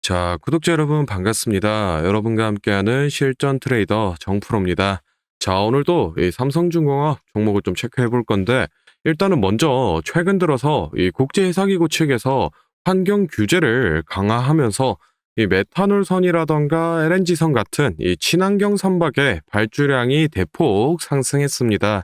자, 구독자 여러분 반갑습니다. 여러분과 함께하는 실전 트레이더 정프로입니다. 자, 오늘도 이 삼성중공업 종목을 좀 체크해 볼 건데, 일단은 먼저 최근 들어서 이 국제회사기구 측에서 환경 규제를 강화하면서 이 메탄올선이라던가 LNG선 같은 이 친환경 선박의 발주량이 대폭 상승했습니다.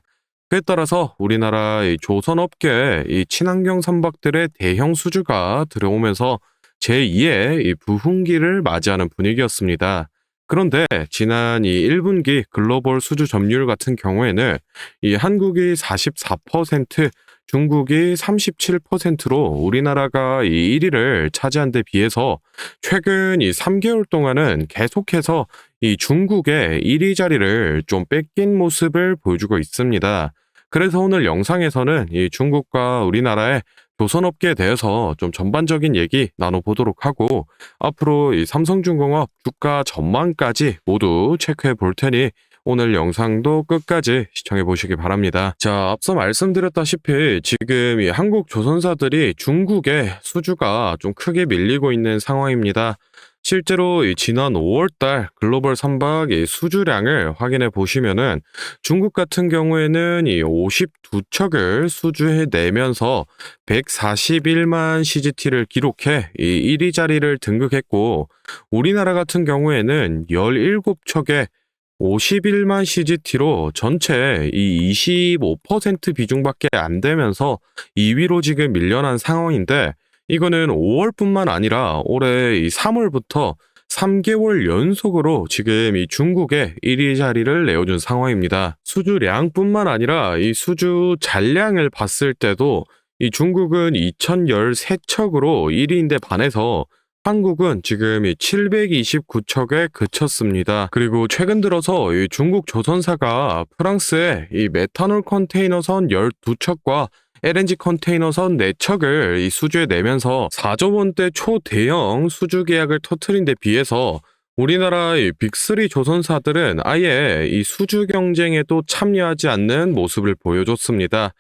그에 따라서 우리나라 이 조선업계 이 친환경 선박들의 대형 수주가 들어오면서 제2의 이 부흥기를 맞이하는 분위기였습니다. 그런데 지난 이 1분기 글로벌 수주 점유율 같은 경우에는 이 한국이 44%, 중국이 37%로 우리나라가 이 1위를 차지한 데 비해서 최근 이 3개월 동안은 계속해서 이 중국의 1위 자리를 좀 뺏긴 모습을 보여주고 있습니다. 그래서 오늘 영상에서는 이 중국과 우리나라의 조선업계에 대해서 좀 전반적인 얘기 나눠보도록 하고, 앞으로 이 삼성중공업 주가 전망까지 모두 체크해 볼 테니 오늘 영상도 끝까지 시청해 보시기 바랍니다. 자, 앞서 말씀드렸다시피 지금 이 한국 조선사들이 중국의 수주가 좀 크게 밀리고 있는 상황입니다. 실제로 이 지난 5월달 글로벌 선박 이 수주량을 확인해 보시면은 중국 같은 경우에는 이 52척을 수주해 내면서 141만 CGT를 기록해 이 1위 자리를 등극했고, 우리나라 같은 경우에는 17척에 51만 CGT로 전체 이 25% 비중밖에 안 되면서 2위로 지금 밀려난 상황인데, 이거는 5월뿐만 아니라 올해 이 3월부터 3개월 연속으로 지금 이 중국의 1위 자리를 내어준 상황입니다. 수주량뿐만 아니라 이 수주 잔량을 봤을 때도 이 중국은 2013척으로 1위인데 반해서 한국은 지금 이 729척에 그쳤습니다. 그리고 최근 들어서 이 중국 조선사가 프랑스에 이 메탄올 컨테이너선 12척과 LNG 컨테이너선 4척을 이 수주에 내면서 4조 원대 초대형 수주 계약을 터트린 데 비해서 우리나라 이 빅3 조선사들은 아예 이 수주 경쟁에도 참여하지 않는 모습을 보여줬습니다.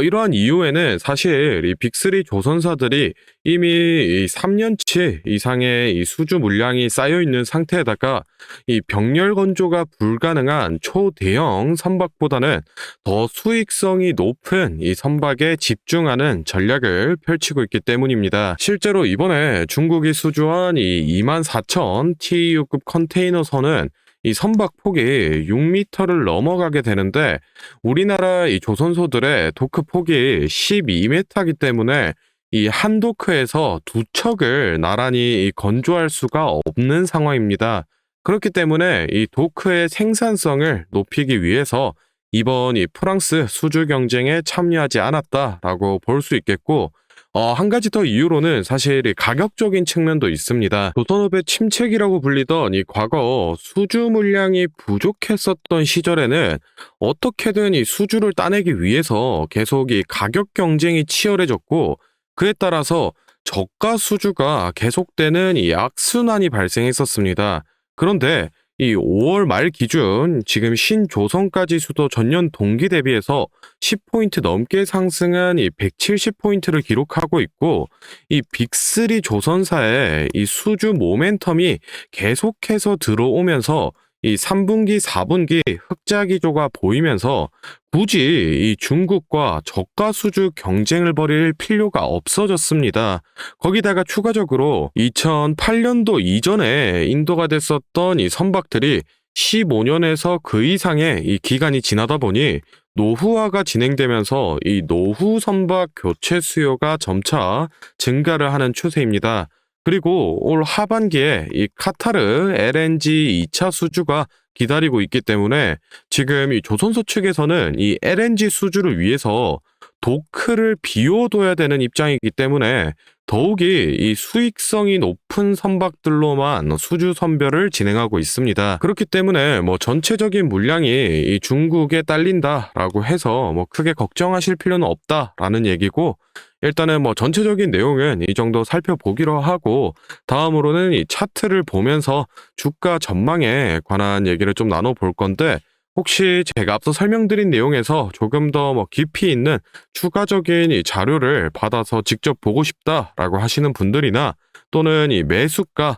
이러한 이유에는 사실 이 빅3 조선사들이 이미 이 3년치 이상의 이 수주 물량이 쌓여 있는 상태에다가 이 병렬 건조가 불가능한 초대형 선박보다는 더 수익성이 높은 이 선박에 집중하는 전략을 펼치고 있기 때문입니다. 실제로 이번에 중국이 수주한 이 24,000 TEU급 컨테이너선은 이 선박 폭이 6m를 넘어가게 되는데, 우리나라 이 조선소들의 도크 폭이 12m이기 때문에 이 한 도크에서 2척을 나란히 건조할 수가 없는 상황입니다. 그렇기 때문에 이 도크의 생산성을 높이기 위해서 이번 이 프랑스 수주 경쟁에 참여하지 않았다라고 볼 수 있겠고, 한 가지 더 이유로는 사실 이 가격적인 측면도 있습니다. 조선업의 침체기라고 불리던 이 과거 수주 물량이 부족했었던 시절에는 어떻게든 이 수주를 따내기 위해서 계속 이 가격 경쟁이 치열해졌고, 그에 따라서 저가 수주가 계속되는 이 악순환이 발생했었습니다. 그런데 이 5월 말 기준 지금 신조선가지 수도 전년 동기 대비해서 10포인트 넘게 상승한 이 170포인트를 기록하고 있고, 이 빅3 조선사의 이 수주 모멘텀이 계속해서 들어오면서 이 3분기, 4분기 흑자 기조가 보이면서 굳이 이 중국과 저가 수주 경쟁을 벌일 필요가 없어졌습니다. 거기다가 추가적으로 2008년도 이전에 인도가 됐었던 이 선박들이 15년에서 그 이상의 이 기간이 지나다 보니 노후화가 진행되면서 이 노후 선박 교체 수요가 점차 증가를 하는 추세입니다. 그리고 올 하반기에 이 카타르 LNG 2차 수주가 기다리고 있기 때문에 지금 이 조선소 측에서는 이 LNG 수주를 위해서 도크를 비워둬야 되는 입장이기 때문에 더욱이 이 수익성이 높은 선박들로만 수주 선별을 진행하고 있습니다. 그렇기 때문에 뭐 전체적인 물량이 이 중국에 딸린다라고 해서 뭐 크게 걱정하실 필요는 없다라는 얘기고, 일단은 뭐 전체적인 내용은 이 정도 살펴보기로 하고, 다음으로는 이 차트를 보면서 주가 전망에 관한 얘기를 좀 나눠볼 건데, 혹시 제가 앞서 설명드린 내용에서 조금 더 뭐 깊이 있는 추가적인 이 자료를 받아서 직접 보고 싶다라고 하시는 분들이나 또는 이 매수가,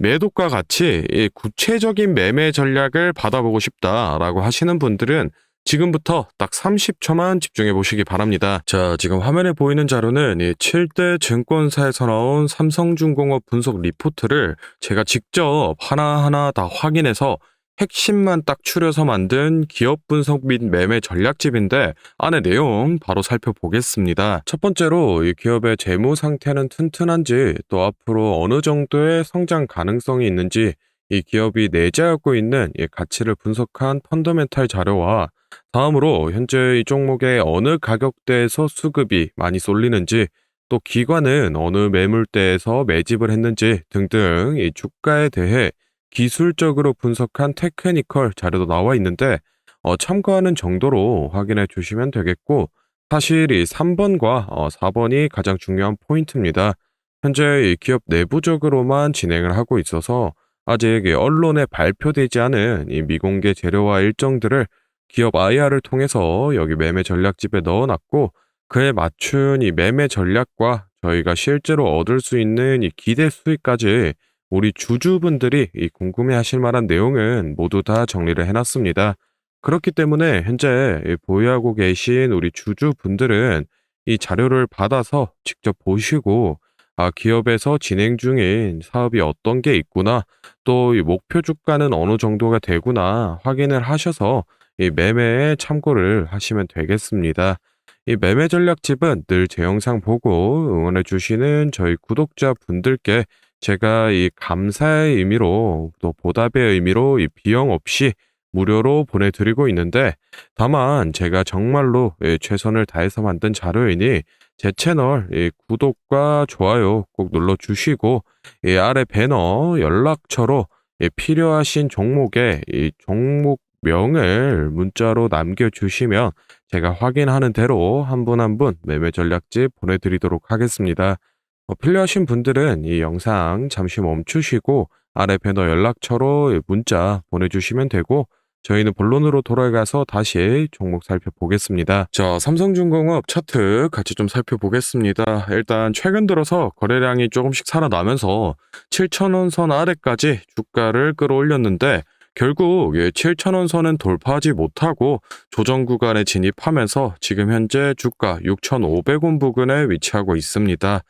매도가 같이 이 구체적인 매매 전략을 받아보고 싶다라고 하시는 분들은 지금부터 딱 30초만 집중해 보시기 바랍니다. 자, 지금 화면에 보이는 자료는 이 7대 증권사에서 나온 삼성중공업 분석 리포트를 제가 직접 하나하나 다 확인해서 핵심만 딱 추려서 만든 기업 분석 및 매매 전략집인데 안에 내용 바로 살펴보겠습니다. 첫 번째로 이 기업의 재무 상태는 튼튼한지 또 앞으로 어느 정도의 성장 가능성이 있는지 이 기업이 내재하고 있는 이 가치를 분석한 펀더멘탈 자료와 다음으로 현재 이 종목의 어느 가격대에서 수급이 많이 쏠리는지 또 기관은 어느 매물대에서 매집을 했는지 등등 이 주가에 대해 기술적으로 분석한 테크니컬 자료도 나와 있는데 참고하는 정도로 확인해 주시면 되겠고 사실 이 3번과 4번이 가장 중요한 포인트입니다. 현재 이 기업 내부적으로만 진행을 하고 있어서 아직 이 언론에 발표되지 않은 이 미공개 재료와 일정들을 기업 IR을 통해서 여기 매매 전략집에 넣어놨고 그에 맞춘 이 매매 전략과 저희가 실제로 얻을 수 있는 이 기대 수익까지 우리 주주분들이 이 궁금해하실 만한 내용은 모두 다 정리를 해놨습니다. 그렇기 때문에 현재 이 보유하고 계신 우리 주주분들은 이 자료를 받아서 직접 보시고 기업에서 진행 중인 사업이 어떤 게 있구나, 또 이 목표 주가는 어느 정도가 되구나 확인을 하셔서 이 매매에 참고를 하시면 되겠습니다. 이 매매 전략집은 늘 제 영상 보고 응원해 주시는 저희 구독자 분들께 제가 이 감사의 의미로 또 보답의 의미로 이 비용 없이 무료로 보내드리고 있는데 다만 제가 정말로 최선을 다해서 만든 자료이니 제 채널 구독과 좋아요 꼭 눌러주시고 이 아래 배너 연락처로 필요하신 종목의 이 종목명을 문자로 남겨주시면 제가 확인하는 대로 한 분 한 분 매매 전략집 보내드리도록 하겠습니다. 필요하신 분들은 이 영상 잠시 멈추시고 아래 배너 연락처로 문자 보내주시면 되고 저희는 본론으로 돌아가서 다시 종목 살펴보겠습니다. 자, 삼성중공업 차트 같이 좀 살펴보겠습니다. 일단 최근 들어서 거래량이 조금씩 살아나면서 7,000원 선 아래까지 주가를 끌어올렸는데 결국 7,000원 선은 돌파하지 못하고 조정 구간에 진입하면서 지금 현재 주가 6,500원 부근에 위치하고 있습니다.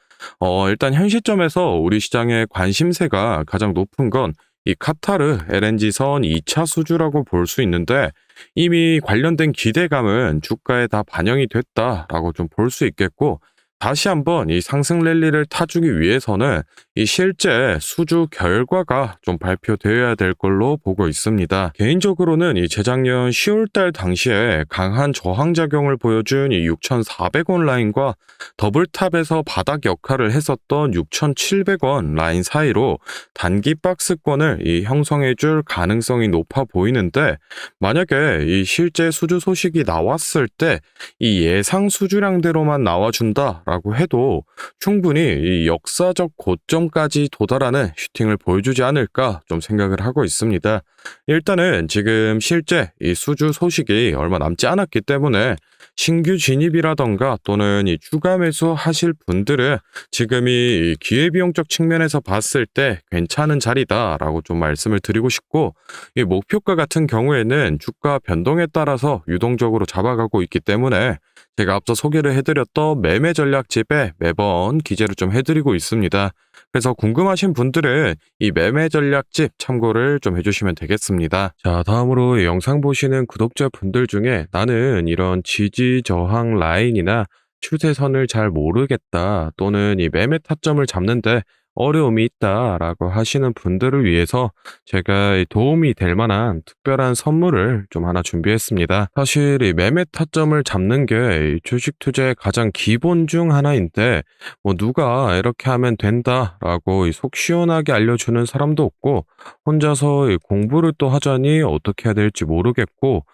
일단 현 시점에서 우리 시장의 관심세가 가장 높은 건 이 카타르 LNG선 2차 수주라고 볼 수 있는데 이미 관련된 기대감은 주가에 다 반영이 됐다라고 좀 볼 수 있겠고 다시 한번 이 상승 랠리를 타주기 위해서는 이 실제 수주 결과가 좀 발표되어야 될 걸로 보고 있습니다. 개인적으로는 이 재작년 10월달 당시에 강한 저항작용을 보여준 이 6,400원 라인과 더블탑에서 바닥 역할을 했었던 6,700원 라인 사이로 단기 박스권을 이 형성해줄 가능성이 높아 보이는데 만약에 이 실제 수주 소식이 나왔을 때 이 예상 수주량대로만 나와준다라고 해도 충분히 이 역사적 고점까지 도달하는 슈팅을 보여주지 않을까 좀 생각을 하고 있습니다. 일단은 지금 실제 이 수주 소식이 얼마 남지 않았기 때문에 신규 진입이라던가 또는 이 추가 매수 하실 분들은 지금이 기회비용적 측면에서 봤을 때 괜찮은 자리다라고 좀 말씀을 드리고 싶고 이 목표가 같은 경우에는 주가 변동에 따라서 유동적으로 잡아가고 있기 때문에 제가 앞서 소개를 해드렸던 매매 전략집에 매번 기재를 좀 해드리고 있습니다. 그래서 궁금하신 분들은 이 매매 전략집 참고를 좀 해주시면 되겠습니다. 자, 다음으로 이 영상 보시는 구독자분들 중에 나는 이런 지지 저항 라인이나 추세선을 잘 모르겠다 또는 이 매매 타점을 잡는데 어려움이 있다라고 하시는 분들을 위해서 제가 도움이 될 만한 특별한 선물을 좀 하나 준비했습니다. 사실 이 매매 타점을 잡는 게 주식 투자의 가장 기본 중 하나인데 뭐 누가 이렇게 하면 된다라고 속 시원하게 알려주는 사람도 없고 혼자서 이 공부를 또 하자니 어떻게 해야 될지 모르겠고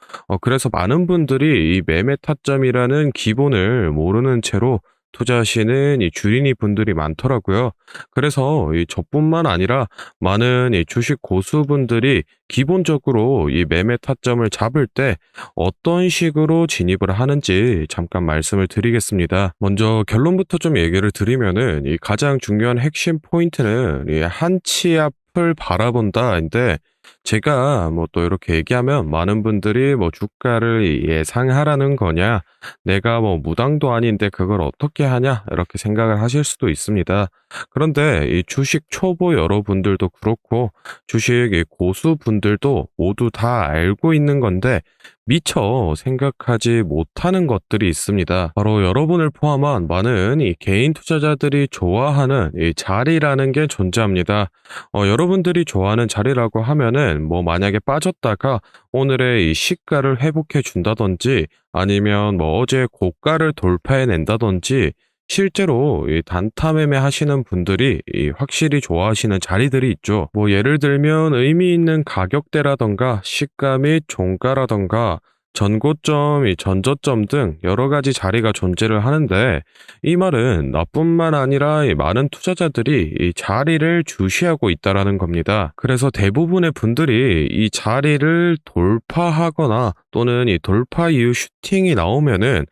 그래서 많은 분들이 이 매매 타점이라는 기본을 모르는 채로 투자하시는 이 주린이 분들이 많더라고요. 그래서 이 저뿐만 아니라 많은 이 주식 고수분들이 기본적으로 이 매매 타점을 잡을 때 어떤 식으로 진입을 하는지 잠깐 말씀을 드리겠습니다. 먼저 결론부터 좀 얘기를 드리면은 이 가장 중요한 핵심 포인트는 이 한치 앞을 바라본다인데 제가 뭐 또 이렇게 얘기하면 많은 분들이 뭐 주가를 예상하라는 거냐, 내가 뭐 무당도 아닌데 그걸 어떻게 하냐, 이렇게 생각을 하실 수도 있습니다. 그런데 이 주식 초보 여러분들도 그렇고, 주식 이 고수분들도 모두 다 알고 있는 건데, 미처 생각하지 못하는 것들이 있습니다. 바로 여러분을 포함한 많은 이 개인 투자자들이 좋아하는 이 자리라는 게 존재합니다. 여러분들이 좋아하는 자리라고 하면은 뭐 만약에 빠졌다가 오늘의 이 시가를 회복해 준다든지 아니면 뭐 어제 고가를 돌파해 낸다든지 실제로 이 단타 매매 하시는 분들이 이 확실히 좋아하시는 자리들이 있죠. 뭐 예를 들면 의미 있는 가격대라던가 시가 및 종가라던가 전고점, 이 전저점 등 여러 가지 자리가 존재를 하는데 이 말은 나뿐만 아니라 이 많은 투자자들이 이 자리를 주시하고 있다라는 겁니다. 그래서 대부분의 분들이 이 자리를 돌파하거나 또는 이 돌파 이후 슈팅이 나오면은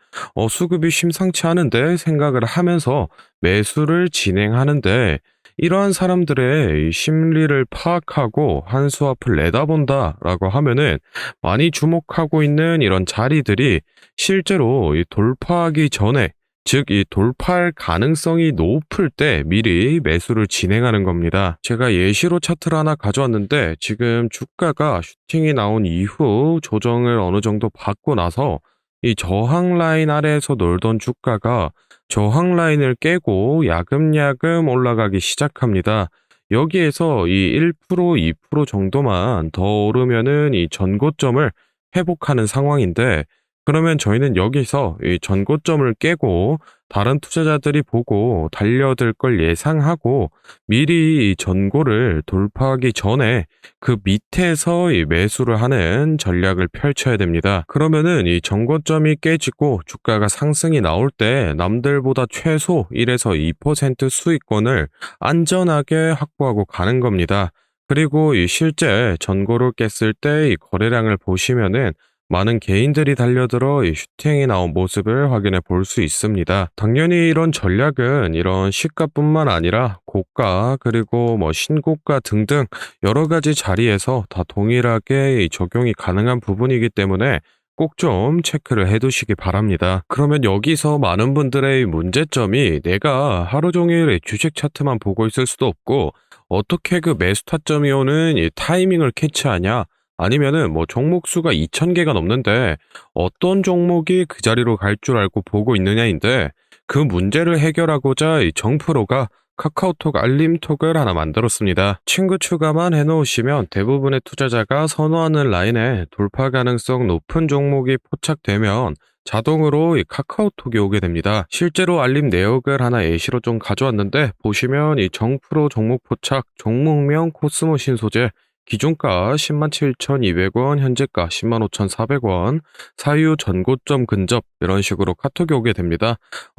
수급이 심상치 않은데 생각을 하면서 매수를 진행하는데 이러한 사람들의 이 심리를 파악하고 한 수 앞을 내다본다라고 하면은 많이 주목하고 있는 이런 자리들이 실제로 이 돌파하기 전에 즉 이 돌파할 가능성이 높을 때 미리 매수를 진행하는 겁니다. 제가 예시로 차트를 하나 가져왔는데 지금 주가가 슈팅이 나온 이후 조정을 어느 정도 받고 나서 이 저항 라인 아래에서 놀던 주가가 저항 라인을 깨고 야금야금 올라가기 시작합니다. 여기에서 이 1%, 2% 정도만 더 오르면은 이 전고점을 회복하는 상황인데 그러면 저희는 여기서 이 전고점을 깨고 다른 투자자들이 보고 달려들 걸 예상하고 미리 이 전고를 돌파하기 전에 그 밑에서 이 매수를 하는 전략을 펼쳐야 됩니다. 그러면은 이 전고점이 깨지고 주가가 상승이 나올 때 남들보다 최소 1에서 2% 수익권을 안전하게 확보하고 가는 겁니다. 그리고 이 실제 전고를 깼을 때 이 거래량을 보시면은 많은 개인들이 달려들어 이 슈팅이 나온 모습을 확인해 볼 수 있습니다. 당연히 이런 전략은 이런 시가뿐만 아니라 고가 그리고 뭐 신고가 등등 여러 가지 자리에서 다 동일하게 이 적용이 가능한 부분이기 때문에 꼭 좀 체크를 해 두시기 바랍니다. 그러면 여기서 많은 분들의 문제점이 내가 하루 종일 이 주식 차트만 보고 있을 수도 없고 어떻게 그 매수 타점이 오는 이 타이밍을 캐치하냐? 아니면은 뭐 종목 수가 2,000개가 넘는데 어떤 종목이 그 자리로 갈 줄 알고 보고 있느냐인데 그 문제를 해결하고자 이 정프로가 카카오톡 알림톡을 하나 만들었습니다. 친구 추가만 해놓으시면 대부분의 투자자가 선호하는 라인에 돌파 가능성 높은 종목이 포착되면 자동으로 이 카카오톡이 오게 됩니다. 실제로 알림 내역을 하나 예시로 좀 가져왔는데 보시면 이 정프로 종목 포착, 종목명 코스모신 소재 기준가 107,200원, 현재가 105,400원, 사유 전고점 근접 이런 식으로 카톡이 오게 됩니다.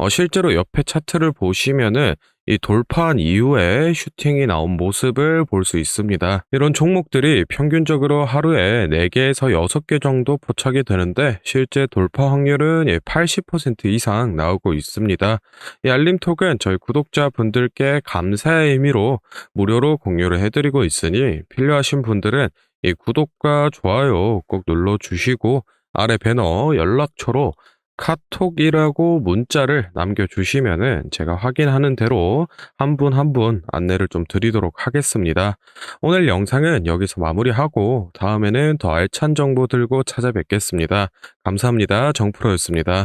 실제로 옆에 차트를 보시면은 이 돌파한 이후에 슈팅이 나온 모습을 볼 수 있습니다. 이런 종목들이 평균적으로 하루에 4개에서 6개 정도 포착이 되는데 실제 돌파 확률은 80% 이상 나오고 있습니다. 이 알림톡은 저희 구독자분들께 감사의 의미로 무료로 공유를 해드리고 있으니 필요하신 분들은 이 구독과 좋아요 꼭 눌러주시고 아래 배너 연락처로 카톡이라고 문자를 남겨주시면은 제가 확인하는 대로 한 분 한 분 안내를 좀 드리도록 하겠습니다. 오늘 영상은 여기서 마무리하고 다음에는 더 알찬 정보 들고 찾아뵙겠습니다. 감사합니다. 정프로였습니다.